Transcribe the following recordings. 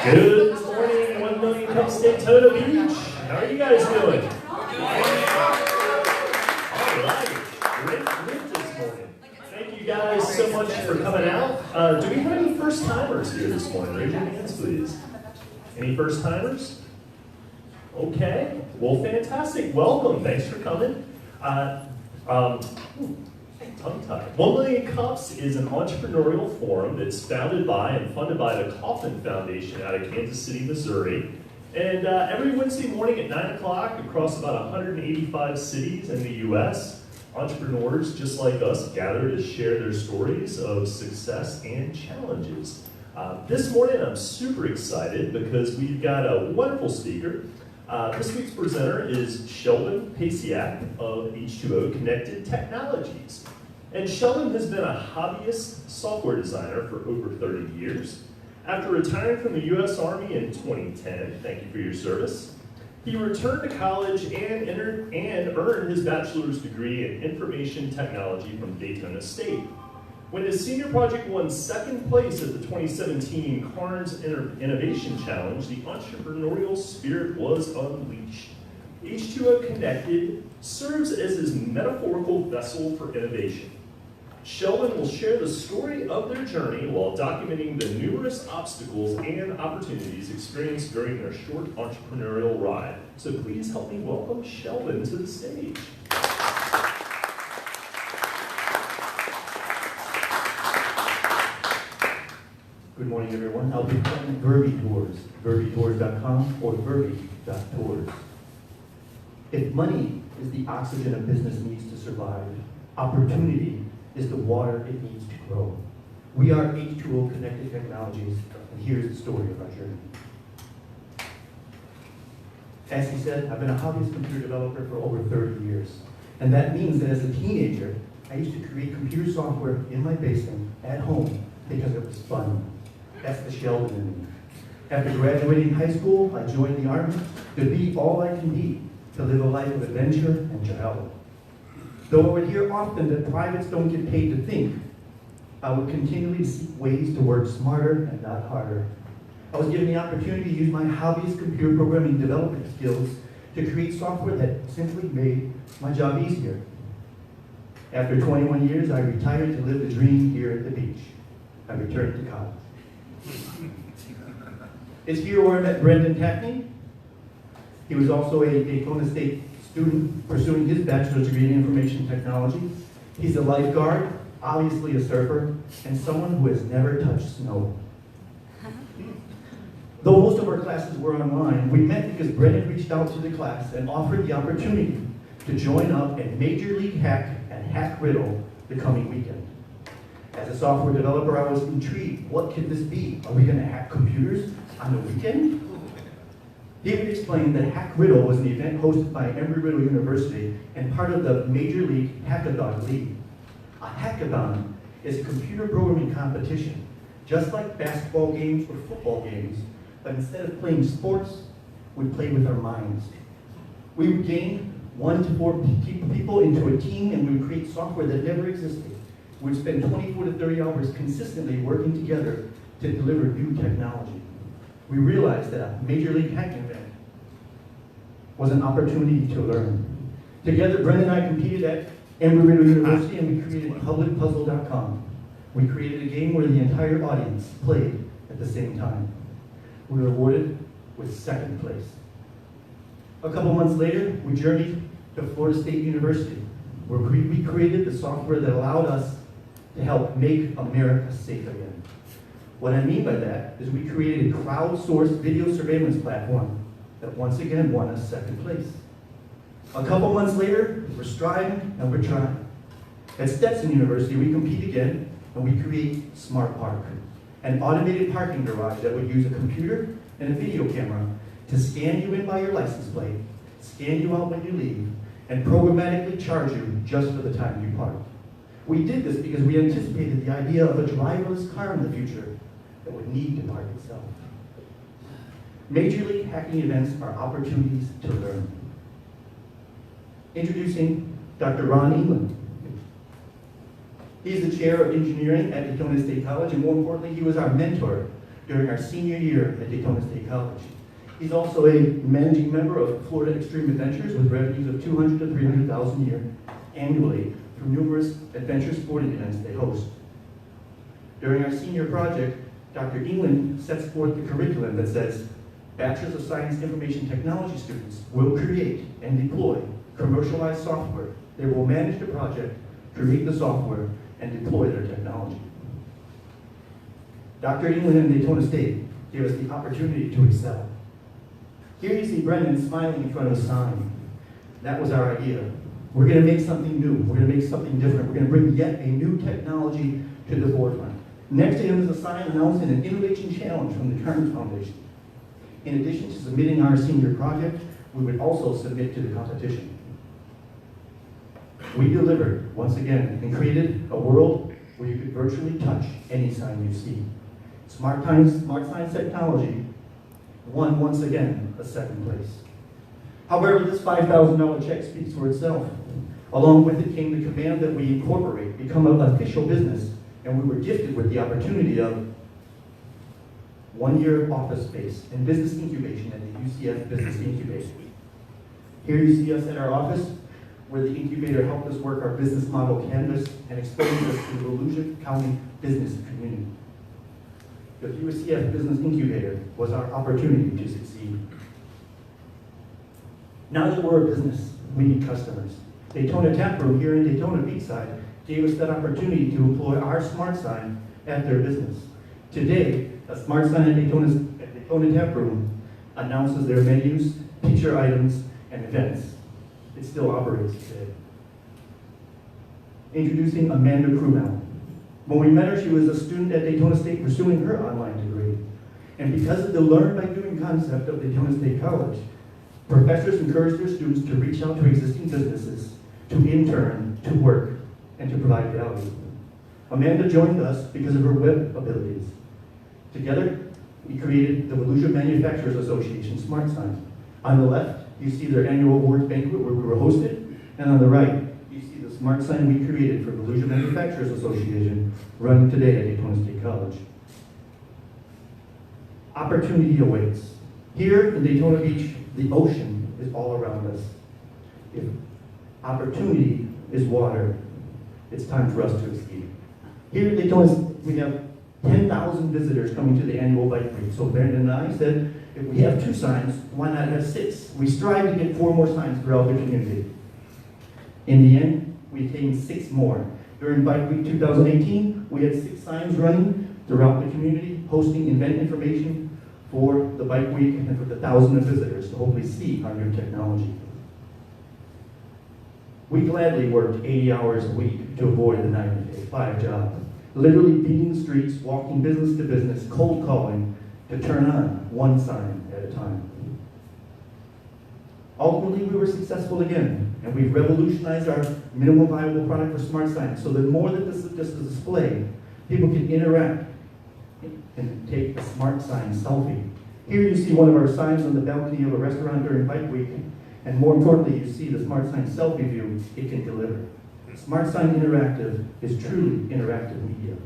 Good morning, 1 Million Cups Daytona Beach. How are you guys doing? All right, great this morning. Thank you guys so much for coming out. Do we have any first timers here this morning? Raise your hands, please. Any first timers? Okay, well, fantastic. Welcome. Thanks for coming. Tongue-tied. 1 Million Cups is an entrepreneurial forum that's founded by and funded by the Kauffman Foundation out of Kansas City, Missouri. And every Wednesday morning at 9 o'clock across about 185 cities in the U.S., entrepreneurs just like us gather to share their stories of success and challenges. This morning I'm super excited because we've got a wonderful speaker. This week's presenter is Sheldon Pasciak of H20 Connected Technologies. And Sheldon has been a hobbyist software designer for over 30 years. After retiring from the U.S. Army in 2010, thank you for your service, he returned to college and earned his bachelor's degree in information technology from Daytona State. When his senior project won second place at the 2017 Carnes Innovation Challenge, the entrepreneurial spirit was unleashed. H20 Connected serves as his metaphorical vessel for innovation. Sheldon will share the story of their journey while documenting the numerous obstacles and opportunities experienced during their short entrepreneurial ride. So please help me welcome Sheldon to the stage. Good morning, everyone. I'll be playing Verbi Tours, verbitours.com or verbi.tours. If money is the oxygen a business needs to survive, opportunity is the water it needs to grow. We are H20 Connected Technologies, and here's the story of our journey. As he said, I've been a hobbyist computer developer for over 30 years. And that means that as a teenager, I used to create computer software in my basement at home because it was fun. That's the Sheldon in me. After graduating high school, I joined the Army to be all I can be, to live a life of adventure and travel. Though I would hear often that privates don't get paid to think, I would continually seek ways to work smarter and not harder. I was given the opportunity to use my hobbyist computer programming development skills to create software that simply made my job easier. After 21 years, I retired to live the dream here at the beach. I returned to college. It's here where I met Brendan Tackney. He was also a Daytona State student pursuing his bachelor's degree in information technology. He's a lifeguard, obviously a surfer, and someone who has never touched snow. Though most of our classes were online, we met because Brendan reached out to the class and offered the opportunity to join up in Major League Hack and Hack Riddle the coming weekend. As a software developer, I was intrigued. What could this be? Are we going to hack computers on the weekend? David explained that Hack Riddle was an event hosted by Embry-Riddle University and part of the Major League Hackathon League. A hackathon is a computer programming competition, just like basketball games or football games, but instead of playing sports, we play with our minds. We would gain 1 to 4 people into a team, and we would create software that never existed. We would spend 24 to 30 hours consistently working together to deliver new technology. We realized that a Major League hacking event was an opportunity to learn. Together, Brendan and I competed at Embry-Riddle University, and we created publicpuzzle.com. We created a game where the entire audience played at the same time. We were awarded with second place. A couple months later, we journeyed to Florida State University, where we created the software that allowed us to help make America safe again. What I mean by that is we created a crowdsourced video surveillance platform that once again won us second place. A couple months later, we're striving and we're trying. At Stetson University, we compete again and we create Smart Park, an automated parking garage that would use a computer and a video camera to scan you in by your license plate, scan you out when you leave, and programmatically charge you just for the time you park. We did this because we anticipated the idea of a driverless car in the future that would need to park itself. Major League hacking events are opportunities to learn. Introducing Dr. Ron England. He is the chair of engineering at Daytona State College, and more importantly, he was our mentor during our senior year at Daytona State College. He's also a managing member of Florida Extreme Adventures with revenues of $200,000 to $300,000 a year annually through numerous adventure sporting events they host. During our senior project, Dr. England sets forth the curriculum that says, Bachelor's of Science Information Technology students will create and deploy commercialized software. They will manage the project, create the software, and deploy their technology. Dr. England and Daytona State gave us the opportunity to excel. Here you see Brendan smiling in front of a sign. That was our idea. We're going to make something new. We're going to make something different. We're going to bring yet a new technology to the forefront. Next to him is a sign announcing an innovation challenge from the Carnes Foundation. In addition to submitting our senior project, we would also submit to the competition. We delivered, once again, and created a world where you could virtually touch any sign you see. Smart Signs Technology won, once again, a second place. However, this $5,000 check speaks for itself. Along with it came the command that we incorporate, become an official business, and we were gifted with the opportunity of 1 year of office space and business incubation at the UCF Business Incubator. Here you see us at our office, where the incubator helped us work our business model canvas and exposed us to the Volusia County business community. The UCF Business Incubator was our opportunity to succeed. Now that we're a business, we need customers. Daytona Tap Room here in Daytona Beachside gave us that opportunity to employ our smart sign at their business. Today, a smart sign at Daytona Tap Room announces their menus, feature items, and events. It still operates today. Introducing Amanda Krumel. When we met her, she was a student at Daytona State pursuing her online degree. And because of the learn by doing concept of Daytona State College, professors encourage their students to reach out to existing businesses, to intern, to work, and to provide value. Amanda joined us because of her web abilities. Together, we created the Volusia Manufacturers Association Smart Sign. On the left, you see their annual awards banquet where we were hosted, and on the right, you see the smart sign we created for Volusia Manufacturers Association running today at Daytona State College. Opportunity awaits. Here in Daytona Beach, the ocean is all around us. If opportunity is water, it's time for us to escape. Here in Daytona, we have 10,000 visitors coming to the annual bike week. So Brandon and I said, if we have 2 signs, why not have 6? We strive to get 4 more signs throughout the community. In the end, we attained 6 more. During Bike Week 2018, we had 6 signs running throughout the community, hosting event information for the Bike Week and for the thousands of visitors to hopefully see our new technology. We gladly worked 80 hours a week to avoid the 9-to-5 job, literally beating the streets, walking business to business, cold calling, to turn on 1 sign at a time. Ultimately, we were successful again, and we've revolutionized our minimum viable product for smart signs so that more than just a display, people can interact and take a smart sign selfie. Here you see one of our signs on the balcony of a restaurant during Bike Week, and more importantly, you see the smart sign selfie view it can deliver. Smart Sign Interactive is truly interactive media.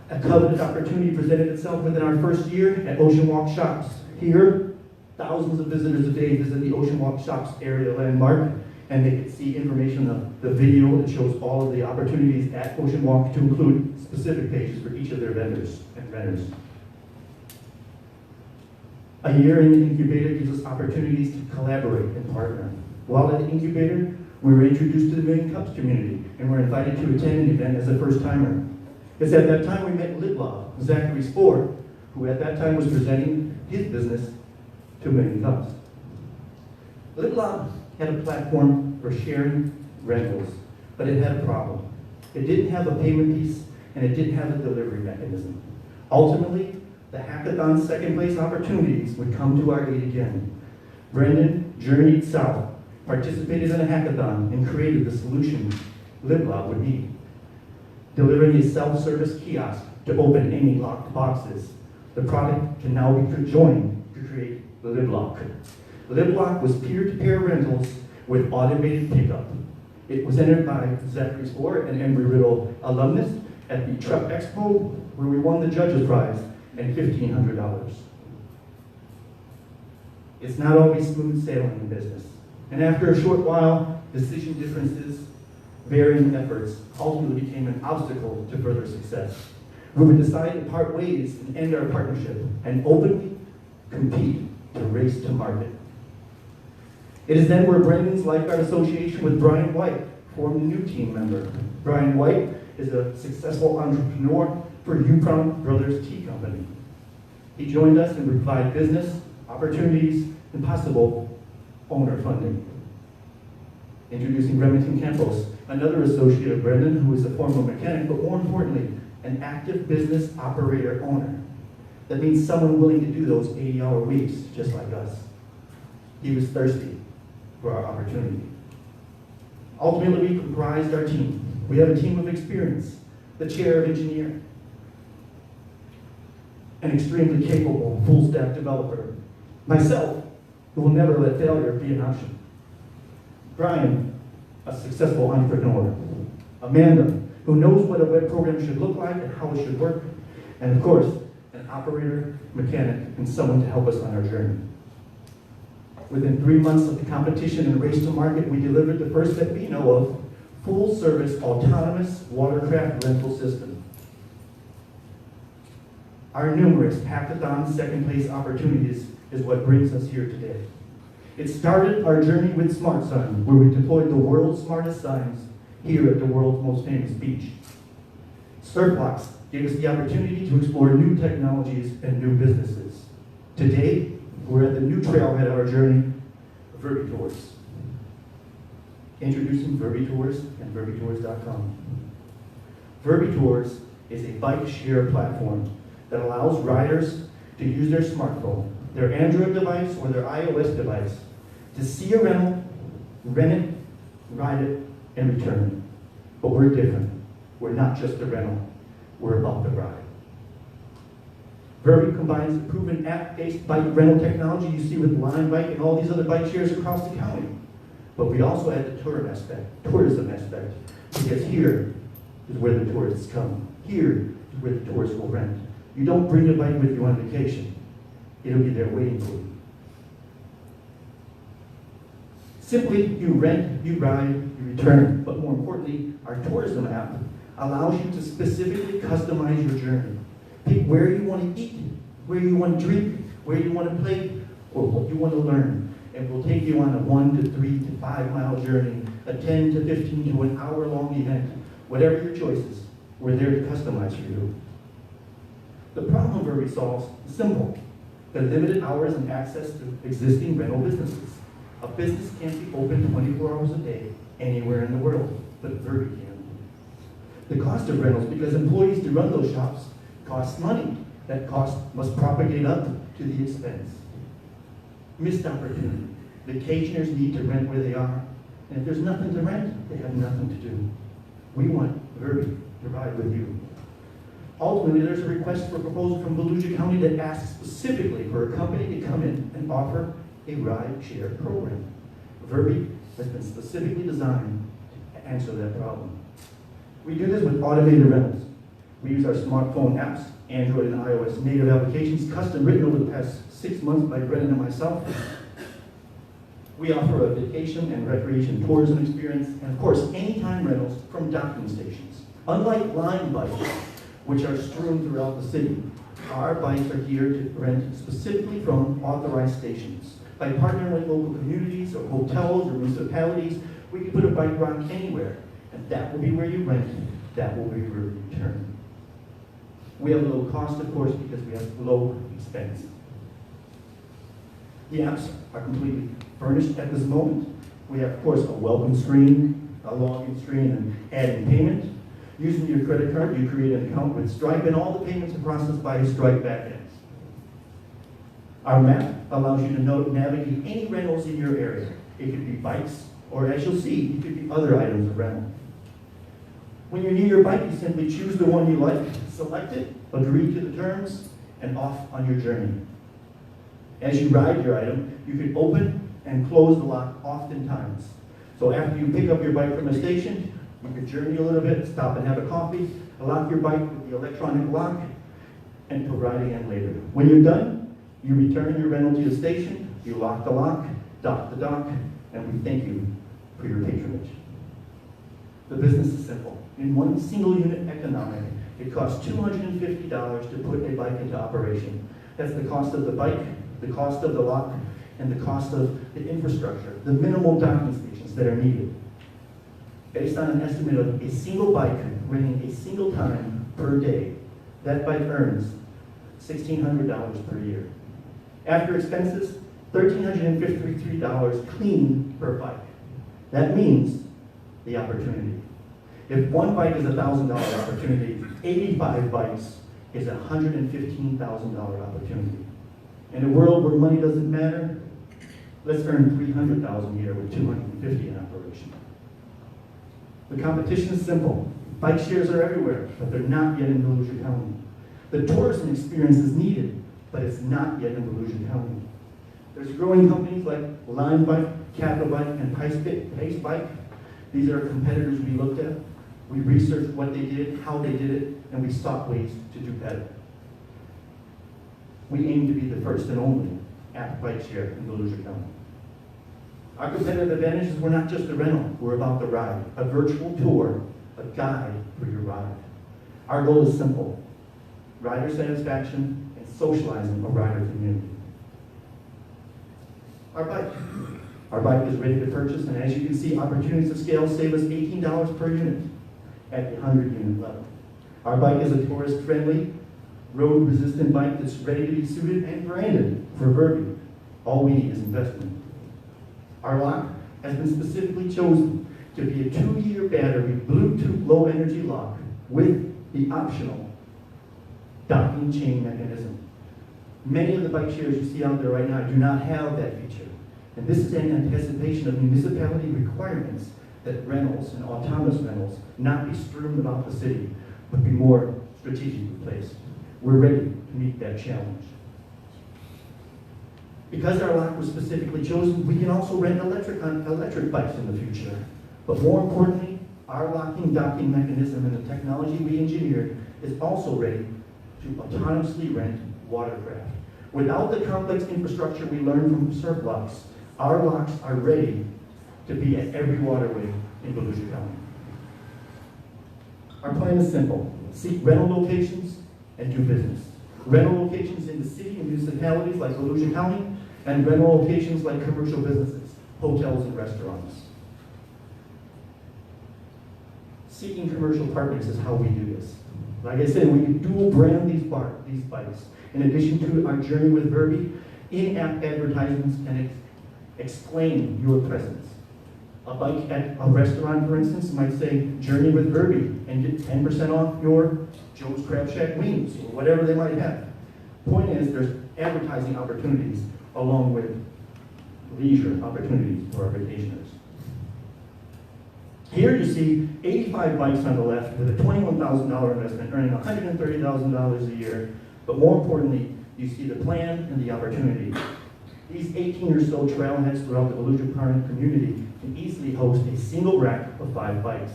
A coveted opportunity presented itself within our first year at Ocean Walk Shops. Here, thousands of visitors a day visit the Ocean Walk Shops area landmark, and they can see information of the video that shows all of the opportunities at Ocean Walk, to include specific pages for each of their vendors and renters. A year in the incubator gives us opportunities to collaborate and partner. While at the incubator, we were introduced to the Million Cups community and were invited to attend an event as a first-timer. It's at that time we met Lidlaw, Zachary Spohr, who at that time was presenting his business to Million Cups. Lidlaw had a platform for sharing rentals, but it had a problem. It didn't have a payment piece, and it didn't have a delivery mechanism. Ultimately, the hackathon's second place opportunities would come to our aid again. Brendan journeyed south, participated in a hackathon, and created the solution Lidlaw would need. Delivering a self-service kiosk to open any locked boxes. The product can now be joined to create the Liblock. Liblock was peer-to-peer rentals with automated pickup. It was entered by Zachary Spohr, an Embry-Riddle alumnus, at the Truck Expo, where we won the judge's prize and $1,500. It's not always smooth sailing in business. And after a short while, decision differences, varying efforts ultimately became an obstacle to further success. We would decide to part ways and end our partnership and openly compete to race to market. It is then where Brendan's Lifeguard Association with Brian White formed a new team member. Brian White is a successful entrepreneur for Yukon Brothers Tea Company. He joined us and would provide business, opportunities, and possible owner funding. Introducing Remington Campos, another associate of Brendan who is a former mechanic, but more importantly, an active business operator owner. That means someone willing to do those 80-hour weeks, just like us. He was thirsty for our opportunity. Ultimately, we comprised our team. We have a team of experience, the chair of engineer, an extremely capable full-stack developer, myself, who will never let failure be an option, Brian, a successful entrepreneur, Amanda, who knows what a web program should look like and how it should work, and of course, an operator, mechanic, and someone to help us on our journey. Within 3 months of the competition and race to market, we delivered the first that we know of full-service autonomous watercraft rental system. Our numerous hackathon second-place opportunities is what brings us here today. It started our journey with Smart Sign, where we deployed the world's smartest signs here at the world's most famous beach. Surfblocks gave us the opportunity to explore new technologies and new businesses. Today, we're at the new trailhead of our journey, VerbiTours. Introducing VerbiTours and VerbiTours.com. VerbiTours is a bike share platform that allows riders to use their smartphone, their Android device, or their iOS device to see a rental, rent it, ride it, and return it. But we're different. We're not just a rental. We're about the ride. Verbi combines the proven app-based bike rental technology you see with Lime Bike and all these other bike shares across the county. But we also add the tourism aspect, because here is where the tourists come. Here is where the tourists will rent. You don't bring your bike with you on vacation. It'll be there waiting for you. Simply, you rent, you ride, you return. But more importantly, our tourism app allows you to specifically customize your journey. Pick where you want to eat, where you want to drink, where you want to play, or what you want to learn. And we'll take you on a 1 to 3 to 5 mile journey, a 10 to 15 to an hour long event. Whatever your choices, we're there to customize for you. The problem Verbi solves is simple. The limited hours and access to existing rental businesses. A business can't be open 24 hours a day anywhere in the world, but Verbi can. The cost of rentals, because employees to run those shops, costs money. That cost must propagate up to the expense. Missed opportunity. Vacationers need to rent where they are, and if there's nothing to rent, they have nothing to do. We want Verbi to ride with you. Ultimately, there's a request for proposal from Volusia County that asks specifically for a company to come in and offer a ride-share program. Verbi has been specifically designed to answer that problem. We do this with automated rentals. We use our smartphone apps, Android and iOS native applications, custom written over the past 6 months by Brendan and myself. We offer a vacation and recreation tourism experience, and of course, anytime rentals from docking stations. Unlike Lime Bikes, which are strewn throughout the city, our bikes are here to rent specifically from authorized stations. By partnering with local communities or hotels or municipalities, we can put a bike rack anywhere, and that will be where you rent, that will be where you return. We have low cost, of course, because we have low expense. The apps are completely furnished at this moment. We have, of course, a welcome screen, a login screen, and adding payment. Using your credit card, you create an account with Stripe, and all the payments are processed by Stripe backend. Our map allows you to navigate any rentals in your area. It could be bikes, or as you'll see, it could be other items of rental. When you're near your bike, you simply choose the one you like, select it, agree to the terms, and off on your journey. As you ride your item, you can open and close the lock oftentimes. So after you pick up your bike from the station, you could journey a little bit, stop and have a coffee, lock your bike with the electronic lock, and provide again later. When you're done, you return your rental to the station, you lock the lock, dock the dock, and we thank you for your patronage. The business is simple. In one single unit economic, it costs $250 to put a bike into operation. That's the cost of the bike, the cost of the lock, and the cost of the infrastructure, the minimal docking stations that are needed. Based on an estimate of a single bike running a single time per day, that bike earns $1,600 per year. After expenses, $1,353 clean per bike. That means the opportunity. If one bike is a $1,000 opportunity, 85 bikes is a $115,000 opportunity. In a world where money doesn't matter, let's earn $300,000 a year with 250 in operation. The competition is simple. Bike shares are everywhere, but they're not yet in Volusia County. The tourism experience is needed, but it's not yet in Volusia County. There's growing companies like Lime Bike, Capital Bike, and Pace Bike. These are competitors we looked at. We researched what they did, how they did it, and we sought ways to do better. We aim to be the first and only app bike share in Volusia County. Our competitive advantage is we're not just a rental, we're about the ride, a virtual tour, a guide for your ride. Our goal is simple: rider satisfaction and socializing a rider community. Our bike is ready to purchase, and as you can see, opportunities of scale save us $18 per unit at the 100-unit level. Our bike is a tourist-friendly, road-resistant bike that's ready to be suited and branded for Verbi. All we need is investment. Our lock has been specifically chosen to be a 2-year battery Bluetooth low-energy lock with the optional docking chain mechanism. Many of the bike shares you see out there right now do not have that feature. And this is in anticipation of municipality requirements that rentals and autonomous rentals not be strewn about the city, but be more strategically placed. We're ready to meet that challenge. Because our lock was specifically chosen, we can also rent electric bikes in the future. But more importantly, our locking docking mechanism and the technology we engineered is also ready to autonomously rent watercraft. Without the complex infrastructure we learned from surf locks, our locks are ready to be at every waterway in Volusia County. Our plan is simple: seek rental locations and do business. Rental locations in the city and municipalities like Volusia County, and rental locations like commercial businesses, hotels and restaurants. Seeking commercial partners is how we do this. Like I said, we can dual brand these bikes. In addition to our journey with Verbi, in-app advertisements can explain your presence. A bike at a restaurant, for instance, might say, journey with Verbi, and get 10% off your Joe's Crab Shack wings, or whatever they might have. Point is, there's advertising opportunities along with leisure opportunities for our vacationers. Here you see 85 bikes on the left with a $21,000 investment, earning $130,000 a year. But more importantly, you see the plan and the opportunity. These 18 or so trailheads throughout the Volusia County community can easily host a single rack of 5 bikes.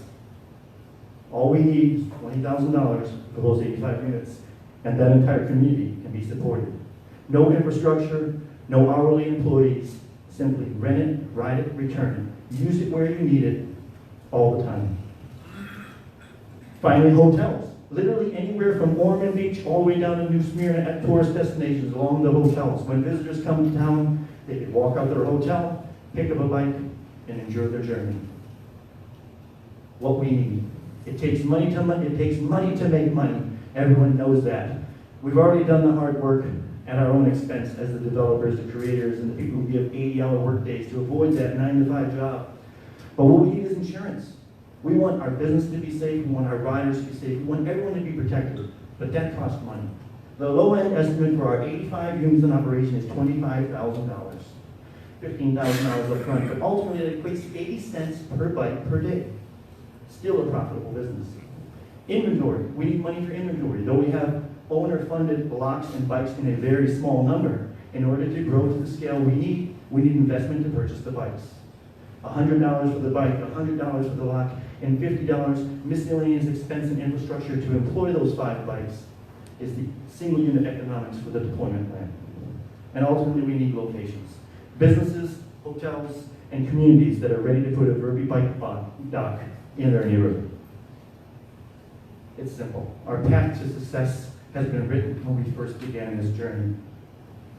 All we need is $20,000 for those 85 units, and that entire community can be supported. No infrastructure, no hourly employees, simply rent it, ride it, return it. Use it where you need it, all the time. Finally, hotels. Literally anywhere from Ormond Beach all the way down to New Smyrna at tourist destinations along the hotels. When visitors come to town, they can walk out their hotel, pick up a bike, and enjoy their journey. What we need. It takes money to make money. Everyone knows that. We've already done the hard work at our own expense as the developers, the creators, and the people who give 80-hour work days to avoid that 9-to-5 job. But what we need is insurance. We want our business to be safe, we want our riders to be safe, we want everyone to be protected, but that costs money. The low-end estimate for our 85 units in operation is $25,000, $15,000 up front, but ultimately it equates to 80 cents per bike per day. Still a profitable business. Inventory, we need money for inventory. Though we have owner-funded blocks and bikes in a very small number, in order to grow to the scale we need investment to purchase the bikes. $100 for the bike, $100 for the lock, and $50 miscellaneous expense and infrastructure to employ those 5 bikes is the single unit economics for the deployment plan. And ultimately, we need locations. Businesses, hotels, and communities that are ready to put a Verbi bike dock in their neighborhood. It's simple. Our path to success has been written when we first began this journey.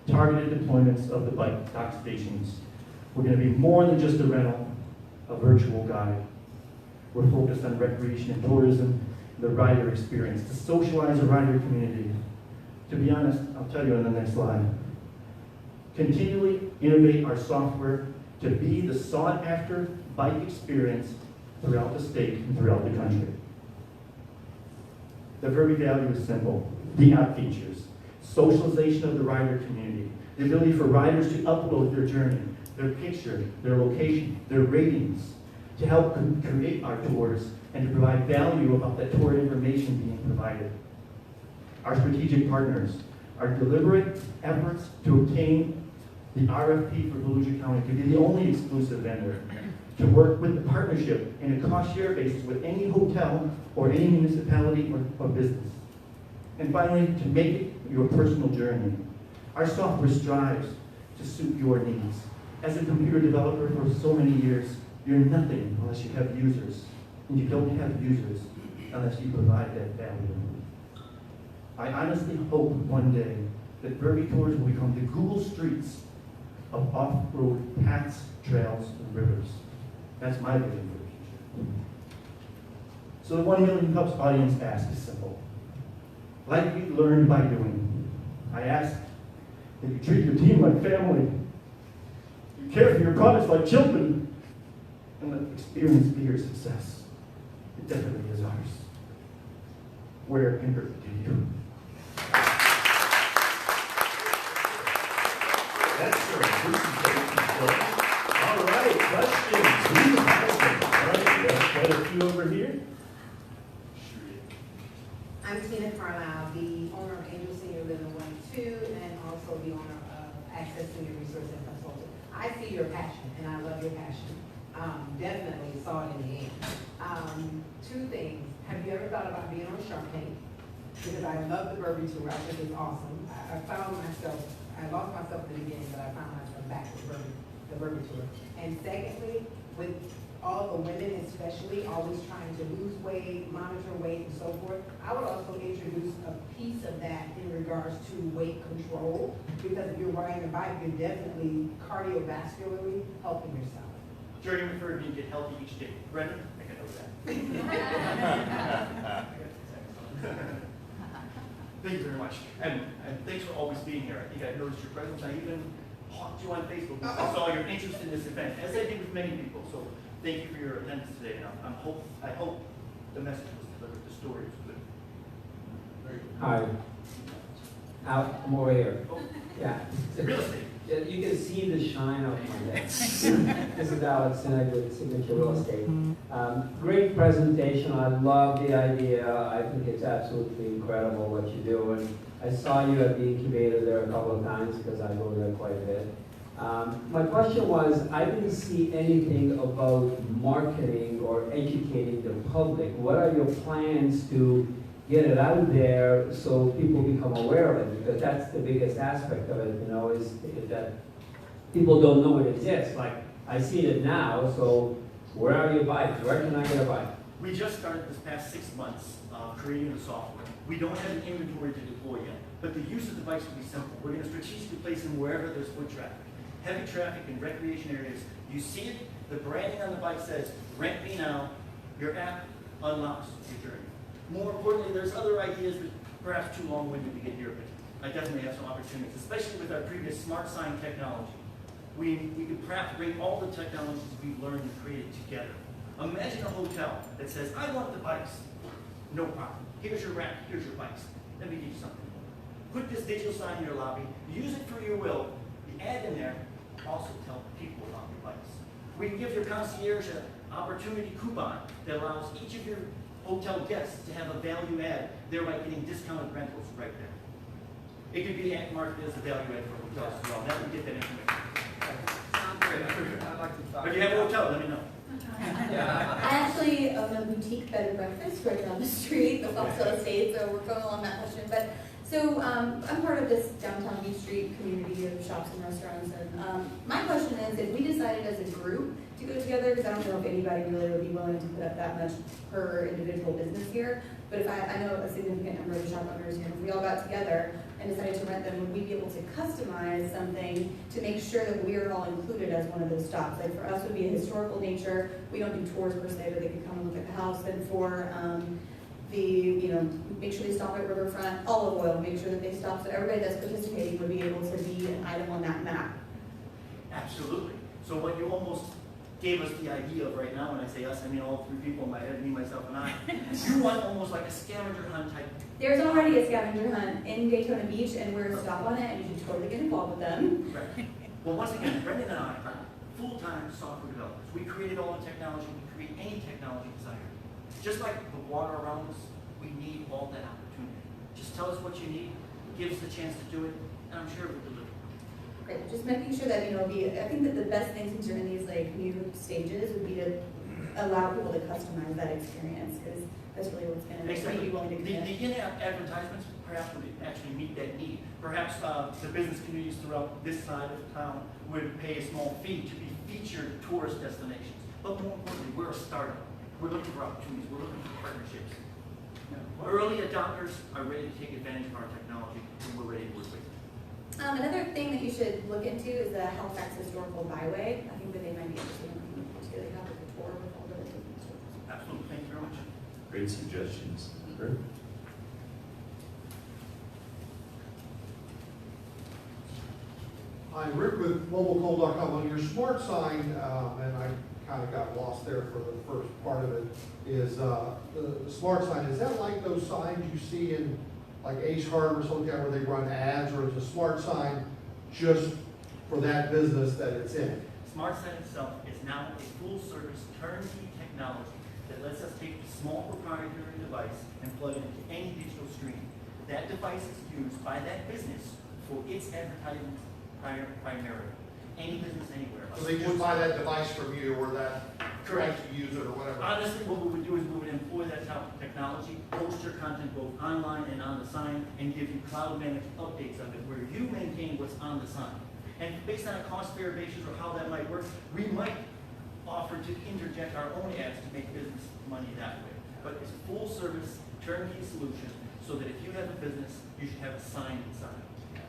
Targeted deployments of the bike dock stations. We're going to be more than just a rental, a virtual guide. We're focused on recreation and tourism, the rider experience, to socialize a rider community. To be honest, I'll tell you on the next slide. Continually innovate our software to be the sought-after bike experience throughout the state and throughout the country. The Verbi value is simple. The app features, socialization of the rider community, the ability for riders to upload their journey, their picture, their location, their ratings, to help create our tours and to provide value about that tour information being provided. Our strategic partners, our deliberate efforts to obtain the RFP for Volusia County to be the only exclusive vendor, to work with the partnership in a cost-share basis with any hotel or any municipality or business. And finally, to make it your personal journey. Our software strives to suit your needs. As a computer developer for so many years, you're nothing unless you have users. And you don't have users unless you provide that value. I honestly hope one day that Verbi Tours will become the Google Streets of off-road paths, trails, and rivers. That's my vision for the future. So the 1 Million Cups audience ask is simple. Like we learned by doing, I ask that you treat your team like family, you care for your products like children, and let experience be your success. It definitely is ours. Where can Verbi do you? Excellent presentation, Sheldon. All right, questions? Who has them? All right, we have quite a few over here. I'm Tina Carlisle, the owner of Angel Senior Living 1-2, and also the owner of Access Senior Resource and Consulting. I see your passion, and I love your passion. Definitely saw it in the end. 2 things. Have you ever thought about being on Shark Tank? Because I love the Verbi Tour. I think it's awesome. I found myself, I lost myself in the beginning, but I found myself back with the Verbi Tour. And secondly, with all the women especially always trying to lose weight, monitor weight, and so forth, I would also introduce a piece of that in regards to weight control, because if you're riding a bike, you're definitely cardiovascularly helping yourself. Journey with Verbi, get healthy each day. Brendan, I can know that. Thank you very much. And thanks for always being here. I think I've noticed your presence. I even hawked you on Facebook because I saw your interest in this event, as I did with many people. So thank you for your attendance today. And I hope the message was delivered, the story was good. Very good. Hi. I'm over here. Oh, Yeah. real estate. Yeah, you can see the shine of my neck. This is Alex Sinag with Signature Real Estate. Great presentation. I love the idea. I think it's absolutely incredible what you do. And I saw you at the incubator there a couple of times because I go there quite a bit. My question was, I didn't see anything about marketing or educating the public. What are your plans to get it out there so people become aware of it? Because that's the biggest aspect of it, you know, is that people don't know it exists. Like, I see it now, so where are your bikes? Where can I get a bike? We just started this past 6 months creating the software. We don't have an inventory to deploy yet, but the use of the bikes will be simple. We're going to strategically place them wherever there's foot traffic. Heavy traffic in recreation areas. You see it, the branding on the bike says, rent me now. Your app unlocks your journey. More importantly, there's other ideas that perhaps too long-winded to get here, but I definitely have some opportunities, especially with our previous smart sign technology. We could perhaps bring all the technologies we've learned and created together. Imagine a hotel that says, I want the bikes. No problem. Here's your rack, here's your bikes. Let me give you something more. Put this digital sign in your lobby, use it for your will. The ad in there also tell people about your bikes. We can give your concierge an opportunity coupon that allows each of your hotel guests to have a value add, thereby getting discounted rentals right there. It could be marketed as a value add for hotels as well. That would get that information. Sounds great. I'd like to talk. But if you have a hotel, let me know. I actually own a boutique bed and breakfast right down the street, the Foxwell Estate, so we're going along that question. But so I'm part of this downtown Beach Street community of shops and restaurants, and my question is, if we decided as a group to go together, because I don't know if anybody really would be willing to put up that much per individual business here, but if I know a significant number of the shop owners, if we all got together and decided to rent them, would we be able to customize something to make sure that we are all included as one of those stops? Like for us, it would be a historical nature. We don't do tours per se, but they could come and look at the house. And for make sure they stop at Riverfront, olive oil, make sure that they stop, so everybody that's participating would be able to be an item on that map. Absolutely. So what you almost gave us the idea of right now, when I say us, I mean all three people in my head, me, myself, and I. You want almost like a scavenger hunt type. There's already a scavenger hunt in Daytona Beach, and we're a stop on it, and you should totally get involved with them. Right. Well, once again, Brendan and I are full-time software developers. We created all the technology. We create any technology desired. Just like the water around us, we need all that opportunity. Just tell us what you need, give us the chance to do it, and I'm sure we'll deliver. Great. Just making sure that, I think that the best thing since you're in these like new stages would be to allow people to customize that experience, because that's really what's going to make you willing to commit. The in-app advertisements perhaps would actually meet that need. Perhaps the business communities throughout this side of town would pay a small fee to be featured tourist destinations. But more importantly, we're a startup. We're looking for opportunities. We're looking for partnerships. Early adopters are ready to take advantage of our technology, and we're ready to work with you. Another thing that you should look into is the Halifax Historical Byway. I think that they might be interested in looking into together, have a tour with all the different historical. Absolutely. Thank you very much. Great suggestions. Great. I'm Rick with mobilecall.com. On your smart sign, and I kind of got lost there for the first part of it, is the smart sign. Is that like those signs you see in like Ace Hardware or something where they run ads, or is a smart sign just for that business that it's in? Smart Sign itself is now a full-service turnkey technology that lets us take a small proprietary device and plug it into any digital screen. That device is used by that business for its advertising primarily. Any business anywhere. So they just buy that device from you, or that Correct. to use it, or whatever? Honestly, what we would do is we would employ that type of technology, post your content both online and on the sign, and give you cloud-managed updates of it where you maintain what's on the sign. And based on a cost-fair basis or how that might work, we might offer to interject our own ads to make business money that way. But it's a full-service, turnkey solution so that if you have a business, you should have a sign inside.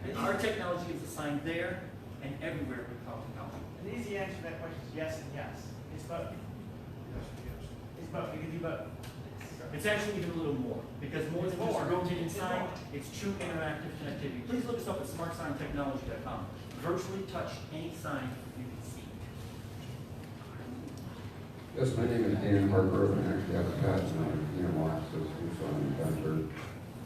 And our technology is a sign there and everywhere we call technology. An easy answer to that question is yes and yes. It's both. It's both. You can do both. It's actually even a little more, because more than just a rotating sign, it's true interactive connectivity. Please look us up at smartsignTechnology.com. Virtually touch any sign you can see. Yes, my name is Dan Harper, and I actually have a patent on EMLOC system, so I'm an inventor.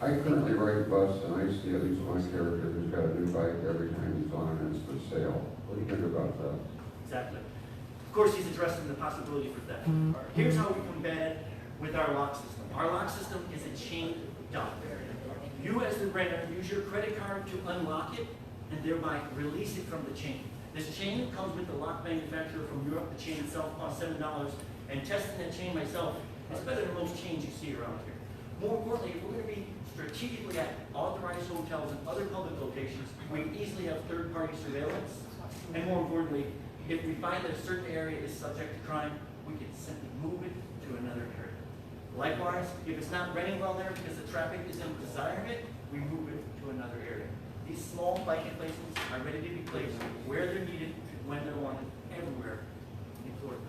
I currently ride bus, and I see at least one character who's got a new bike every time he's on, and it's for sale. What do you think about that? Exactly. Of course, he's addressing the possibility for theft. Here's how we combat it with our lock system. Our lock system is a chain dock. You, as the renter, use your credit card to unlock it and thereby release it from the chain. This chain comes with the lock manufacturer from Europe. The chain itself costs $7, and testing that chain myself is better than most chains you see around here. More importantly, if we're going to be strategically at authorized hotels and other public locations, we easily have third-party surveillance. And more importantly, if we find that a certain area is subject to crime, we can simply move it to another area. Likewise, if it's not renting well there because the traffic isn't desiring it, we move it to another area. These small bike emplacements are ready to be placed where they're needed, when they're wanted, everywhere in Florida.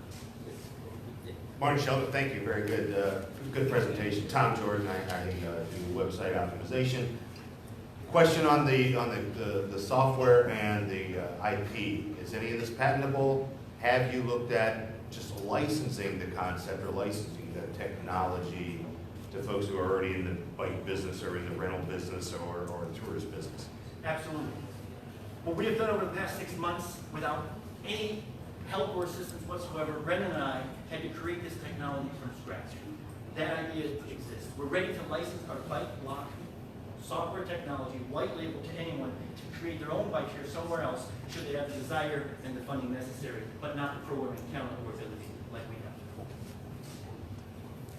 Martin Sheldon, thank you. Very good, good presentation. Tom Jordan, I do website optimization. Question on the software and the IP. Is any of this patentable? Have you looked at just licensing the concept or licensing the technology to folks who are already in the bike business or in the rental business or the tourist business? Absolutely. What we have done over the past 6 months without any help or assistance whatsoever, Brendan and I had to create this technology from scratch. That idea exists. We're ready to license our bike lock software technology, white label to anyone to create their own bike here somewhere else should they have the desire and the funding necessary, but not the programming talent or ability like we have.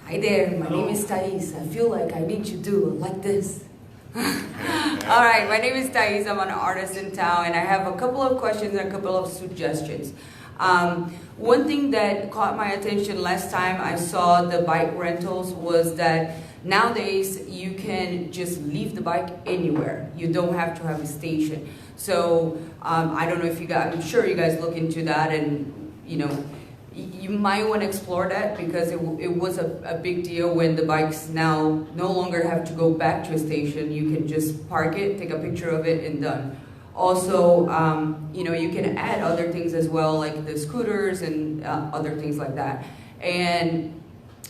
Hi there, my name is Thais. I feel like I need to do like this. All right, my name is Thais. I'm an artist in town, and I have a couple of questions and a couple of suggestions. One thing that caught my attention last time I saw the bike rentals was that nowadays you can just leave the bike anywhere. You don't have to have a station. So I don't know if you guys, I'm sure you guys look into that, and you know, you might want to explore that, because it was a big deal when the bikes now no longer have to go back to a station. You can just park it, take a picture of it, and done. Also, you know, you can add other things as well, like the scooters and other things like that. And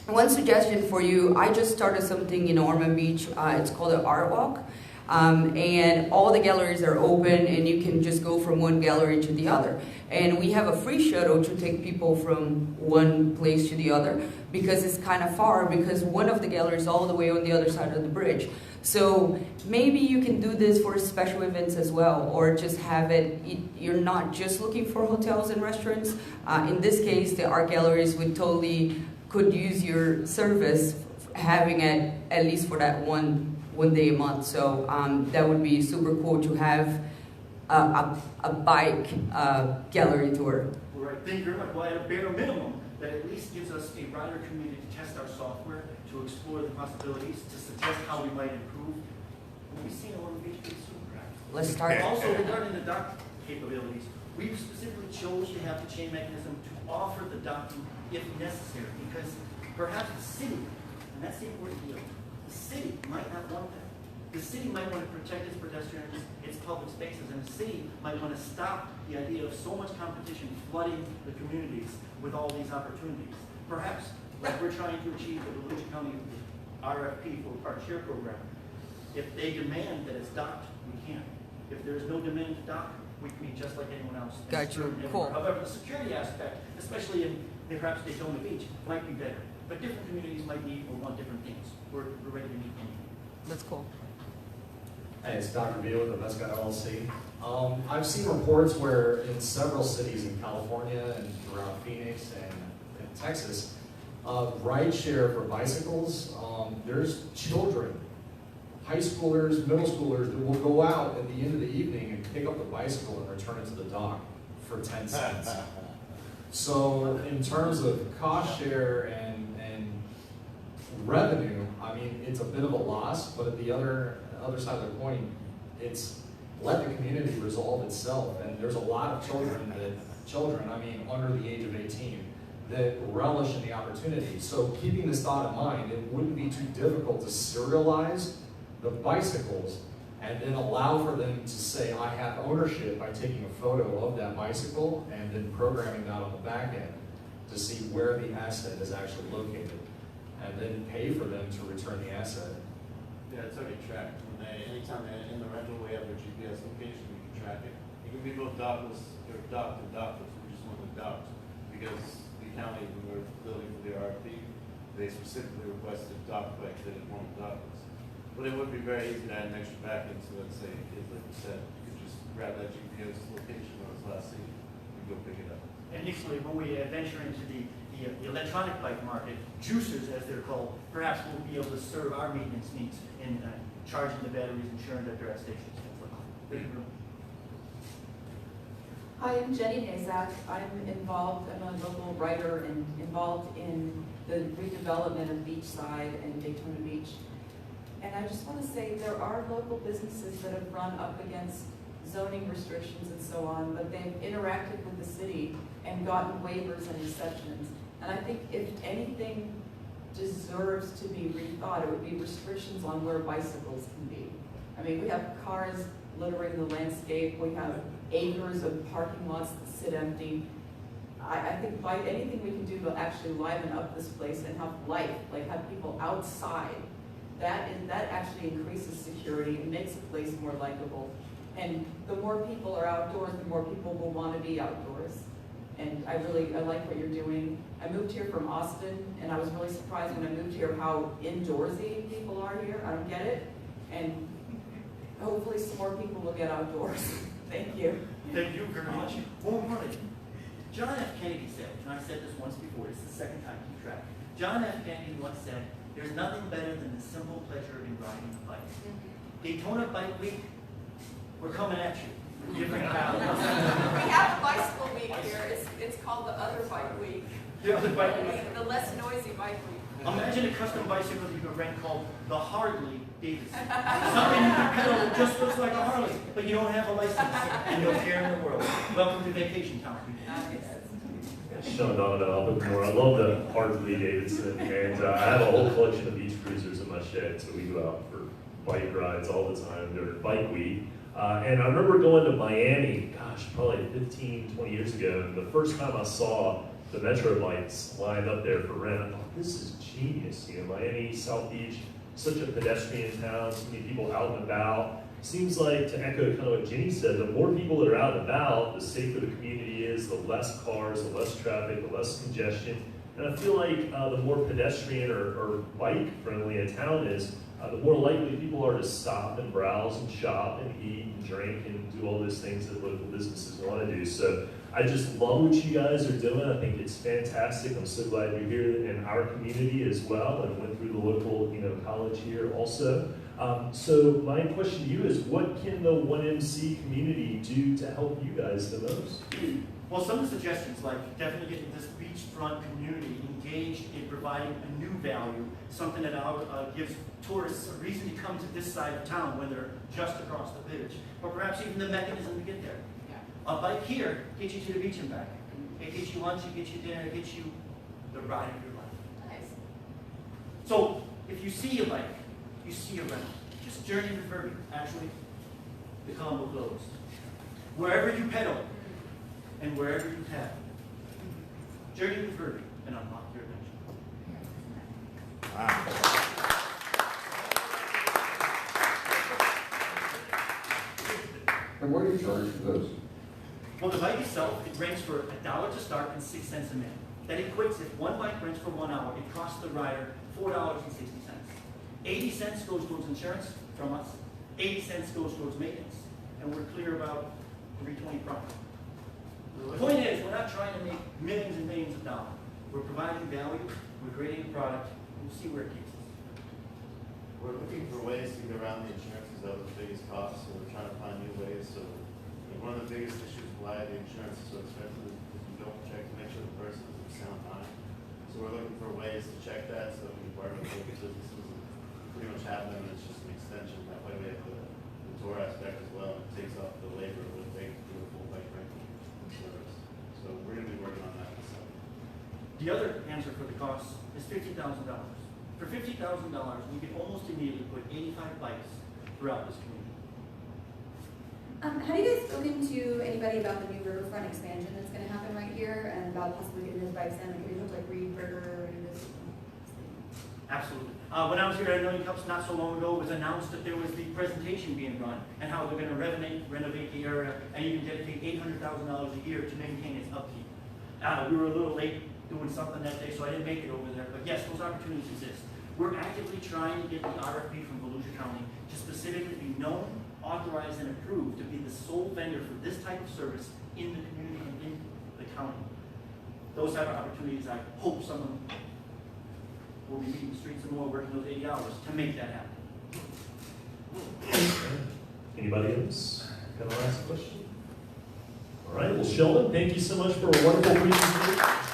one suggestion for you, I just started something in Ormond Beach. It's called an art walk. And all the galleries are open, and you can just go from one gallery to the other. And we have a free shuttle to take people from one place to the other, because it's kind of far, because one of the galleries is all the way on the other side of the bridge. So maybe you can do this for special events as well, or just have it, you're not just looking for hotels and restaurants. In this case, the art galleries could use your service, having it at least for that one day a month. So that would be super cool to have a bike gallery tour. Right, thank you very much. Well, at a bare minimum, that at least gives us a rider community to test our software, to explore the possibilities, to suggest how we might improve. We've seen a little bit pretty soon, right? Let's start. Also, regarding the dock capabilities, we specifically chose to have the chain mechanism to offer the docking if necessary, because perhaps the city, and that's the important deal, the city might not want that. The city might want to protect its pedestrians, its public spaces, and the city might want to stop the idea of so much competition flooding the communities with all these opportunities. Perhaps, like we're trying to achieve with the Volusia County RFP for our share program, if they demand that it's docked, we can. If there's no demand to dock, we can be just like anyone else. Got you. Cool. However, the security aspect, especially in perhaps Daytona Beach, might be better. But different communities might need or want different things. We're ready to meet anything. That's cool. Hey, it's Dr. Beal with the Best Guy LLC. I've seen reports where in several cities in California and throughout Phoenix and in Texas, rideshare for bicycles, there's children, high schoolers, middle schoolers that will go out at the end of the evening and pick up the bicycle and return it to the dock for 10 cents. So in terms of cost share and revenue, I mean, it's a bit of a loss, but at the other side of the coin, it's let the community resolve itself. And there's a lot of children, I mean, under the age of 18, that relish in the opportunity. So keeping this thought in mind, it wouldn't be too difficult to serialize the bicycles and then allow for them to say, I have ownership, by taking a photo of that bicycle and then programming that on the back end to see where the asset is actually located, and then pay for them to return the asset. Yeah, it's already tracked. Anytime in the rental we have a GPS location, we can track it. It can be both dockless or docked and dockless. We just want the docked because the county, when we were building for the RFP, they specifically requested docked bikes. They didn't want dockless. But it would be very easy to add an extra back end. So let's say a kid, like you said, you could just grab that GPS location on his last seat and go pick it up. And initially, when we venture into the electronic bike market, juicers, as they're called, perhaps we'll be able to serve our maintenance needs in charging the batteries, ensuring that they're at stations. Thank you. Hi, I'm Jenny Nazak. I'm a local writer and involved in the redevelopment of Beachside and Daytona Beach. And I just want to say there are local businesses that have run up against zoning restrictions and so on, but they've interacted with the city and gotten waivers and exceptions. And I think if anything deserves to be rethought, it would be restrictions on where bicycles can be. I mean, we have cars littering the landscape, we have acres of parking lots that sit empty. I think by anything we can do to actually liven up this place and have life, like have people outside, that actually increases security and makes the place more likable. And the more people are outdoors, the more people will want to be outdoors. And I like what you're doing. I moved here from Austin, and I was really surprised when I moved here how indoorsy people are here. I don't get it. And hopefully some more people will get outdoors. Thank you. Thank you very much. One more thing. John F. Kennedy said, and I said this once before, it's the second time to keep track, John F. Kennedy once said, there's nothing better than the simple pleasure in riding a bike. Daytona Bike Week, we're coming at you. Different crowd. We have a bicycle week here, it's called the other bike week. The other bike week. The less noisy bike week. Imagine a custom bicycle that you can rent called the Harley Davidson. Something you can pedal that just looks like a Harley, but you don't have a license and no care in the world. Welcome to Vacation Town. Sheldon, I'll put more. I love the Harley Davidson, and I have a whole collection of beach cruisers in my shed, so we go out for bike rides all the time during Bike Week. And I remember going to Miami, gosh, probably 15, 20 years ago, and the first time I saw the Metro bikes lined up there for rent, I thought, this is genius. You know, Miami, South Beach, such a pedestrian town, so many people out and about. Seems like, to echo kind of what Jenny said, the more people that are out and about, the safer the community is, the less cars, the less traffic, the less congestion. And I feel like the more pedestrian or bike friendly a town is, the more likely people are to stop and browse and shop and eat and drink and do all those things that local businesses want to do. So I just love what you guys are doing. I think it's fantastic. I'm so glad you're here in our community as well, and went through the local, college here also. So my question to you is, what can the 1MC community do to help you guys the most? Well, some of the suggestions, like definitely getting this beachfront community engaged in providing a new value, something that gives tourists a reason to come to this side of town when they're just across the bridge, or perhaps even the mechanism to get there. A bike here gets you to the beach and back. It gets you lunch, it gets you dinner, it gets you the ride of your life. Nice. So if you see a bike, you see a rental. Just journey with Verbi. Actually, the combo closed. Wherever you pedal and wherever you paddle, journey with Verbi and unlock your adventure. Wow. And what do you charge for those? Well, the bike itself, it rents for $1 to start and 6 cents a minute. That equates, if one bike rents for 1 hour, it costs the rider $4.60. 80 cents goes towards insurance from us. 80 cents goes towards maintenance. And we're clear about 320 profit. The point is, we're not trying to make millions and millions of dollars. We're providing value, we're creating a product, and we'll see where it takes us. We're looking for ways to get around the insurance because that was the biggest cost, so we're trying to find new ways. So one of the biggest issues why the insurance is so expensive is because you don't check to make sure the person is at sound mind. So we're looking for ways to check that so we can partner with local businesses and pretty much have them, and it's just an extension. That way we have the tour aspect as well, and it takes off the labor of what they do a full bike rental service. So we're going to be working on that this summer. The other answer for the cost is $50,000. For $50,000, we could almost immediately put 85 bikes throughout this community. Have you guys spoken to anybody about the new riverfront expansion that's going to happen right here, and about possibly getting those bikes in? Like, have you looked like Reed River or any of this? Absolutely. When I was here at Million Cups not so long ago, it was announced that there was the presentation being run and how they're going to renovate the area and even dedicate $800,000 a year to maintain its upkeep. We were a little late doing something that day, so I didn't make it over there. But yes, those opportunities exist. We're actively trying to get the RFP from Volusia County to specifically be known, authorized, and approved to be the sole vendor for this type of service in the community and in the county. Those type of opportunities, I hope someone will be beating the streets and more, working those 80 hours to make that happen. Anybody else? Got a last question? All right, well, Sheldon, thank you so much for a wonderful presentation.